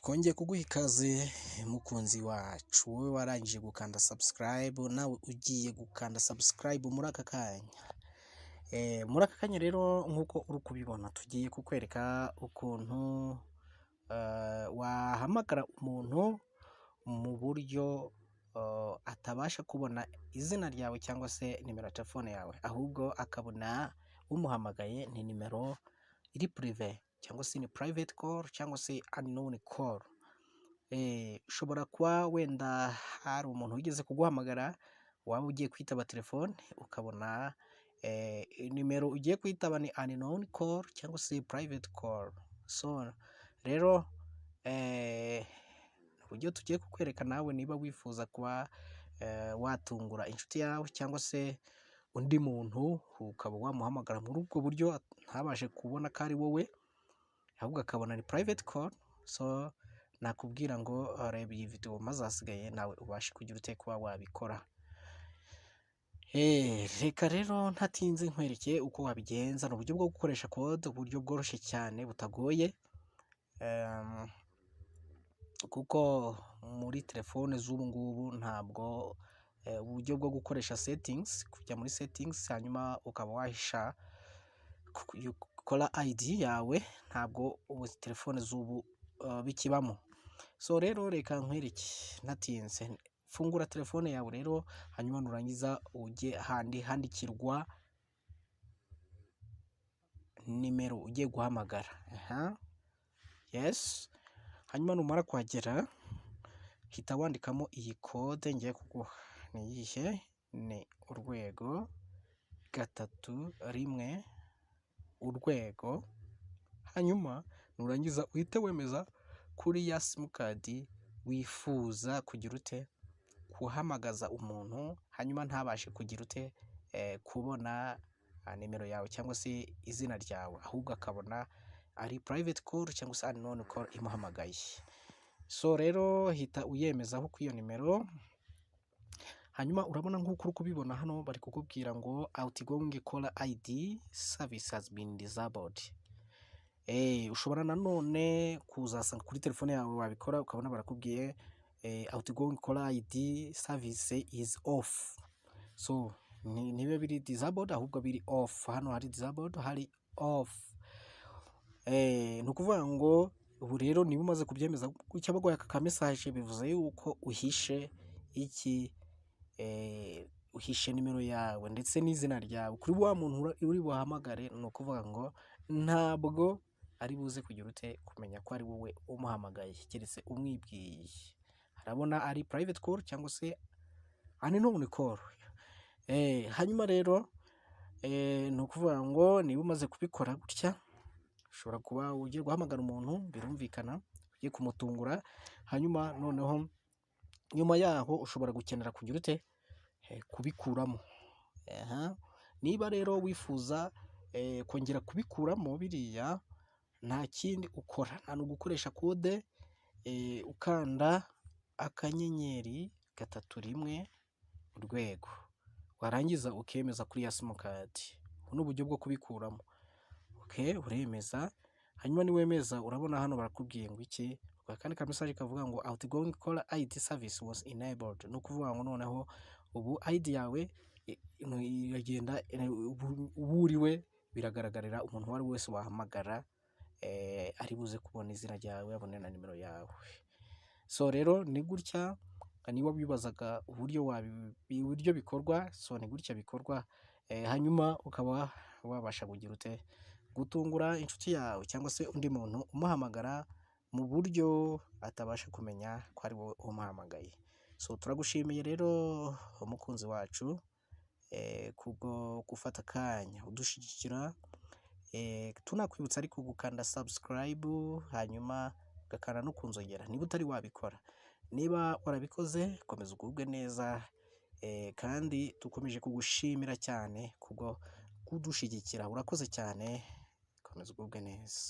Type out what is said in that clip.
Twongeye kuguha ikaze mukunzi wacu, wowe warangije gukanda subscribe, nawe ugiye gukanda subscribe muri aka kanya. Muri aka kanya rero nk'uko uri kubibona, tugiye kukwereka ukuntu wahamagara umuntu mu buryo atabasha kubona izina ryawe cyangwa se nimero ya telefone yawe, ahubwo akabona umuhamagaye ni nimero iri prive cyangwa se ni private call cyangwa se unknown call. Ushobora kuba wenda hari umuntu wigeze kuguhamagara, waba ugiye kwitaba telefone ukabona nimero ugiye kwitaba ni unknown call cyangwa se private call. So rero uburyo tugiye kukwereka nawe niba wifuza kuba watungura inshuti yawe cyangwa se undi muntu ukaba wamuhamagara muri ubwo buryo ntabashe kubona ko ari wowe, ahubwo akabona ni private call. So nakubwira ngo reba iyi video maze hasigaye nawe ubashe kugira ute kuba wabikora. Reka rero ntatinze nkwereke uko wabigenza. Ni uburyo bwo gukoresha code, uburyo bworoshye cyane butagoye, kuko muri telefone z'ubu ngubu ntabwo uburyo bwo gukoresha settings, kujya muri settings hanyuma ukaba wahisha kola ID yawe, ntabwo ubu telefone z'ubu bikibamo. So rero reka nkwereke ntatinze. Fungura telefone yawe rero, hanyuma nurangiza ujye handi handikirwa nimero ugiye guhamagara. Yes, hanyuma numara kuhagera hita wandikamo iyi code ngiye kuguha. Ni iyihe? Ni urwego gatatu rimwe urwego, hanyuma nurangiza uhite wemeza kuri ya simukadi wifuza kugira ute kuhamagaza umuntu, hanyuma ntabashe kugira ute kubona nimero yawe cyangwa se izina ryawe, ahubwo akabona ari private call cyangwa se unknown call imuhamagaye. So rero hita uyemezaho ku iyo nimero, hanyuma urabona nk'uko uri kubibona hano bari kukubwira ngo outgoing caller ID service has been disabled. Ushobora nanone kuzasanga kuri telefone yawe wabikora ukabona barakubwiye outgoing caller ID service is off. So nibe biri disabled ahubwo biri off. Hano hari disabled, hari off. Ni ukuvuga ngo ubu rero niba umaze kubyemeza gutya bagoye aka message, bivuze yuko uhishe iki, uhishe nimero yawe ndetse n'izina ryawe kuri wa muntu uri buhamagare. Ni ukuvuga ngo ntabwo ari buze kugira ute kumenya ko ari wowe umuhamagaye keretse umwibwiye. Harabona ari private call cyangwa se unknown call. Hanyuma rero ni ukuvuga ngo niba umaze kubikora gutya, ushobora kuba ugiye guhamagara umuntu, birumvikana ugiye kumutungura, hanyuma noneho nyuma yaho ushobora gukenera kugira ute kubikuramo. Niba rero wifuza kongera kubikuramo biriya, nta kindi ukora, nta gukoresha code, ukanda akanyenyeri gatatu rimwe urwego, warangiza ukemeza kuri ya simukadi. Ubu ni uburyo bwo kubikuramo. Uremeza, hanyuma niwemeza urabona hano barakubwiye ngo iki, kandi ka message kavuga ngo outgoing caller ID service was enabled. No kuvuga ngo noneho ubu ID yawe iragenda uburiwe, biragaragarira umuntu wari wese wahamagara ari buze kubona izina ryawe, abone na nimero yawe. So rero ni gutya, niba wibazaga uburyo bikorwa, so ni gutya bikorwa. Hanyuma ukaba wabasha kugira ute gutungura inshuti yawe cyangwa se undi muntu umuhamagara mu buryo atabasha kumenya ko ari wowe umuhamagaye. So turagushimiye rero umukunzi wacu kubwo gufata akanya udushyigikira. Tunakwibutsa ariko gukanda subscribe, hanyuma ugakanda no kunzogera niba utari wabikora. Niba warabikoze komeza ugubwe neza, kandi dukomeje kugushimira cyane kubwo kudushyigikira. Urakoze cyane, komeza ugubwe neza.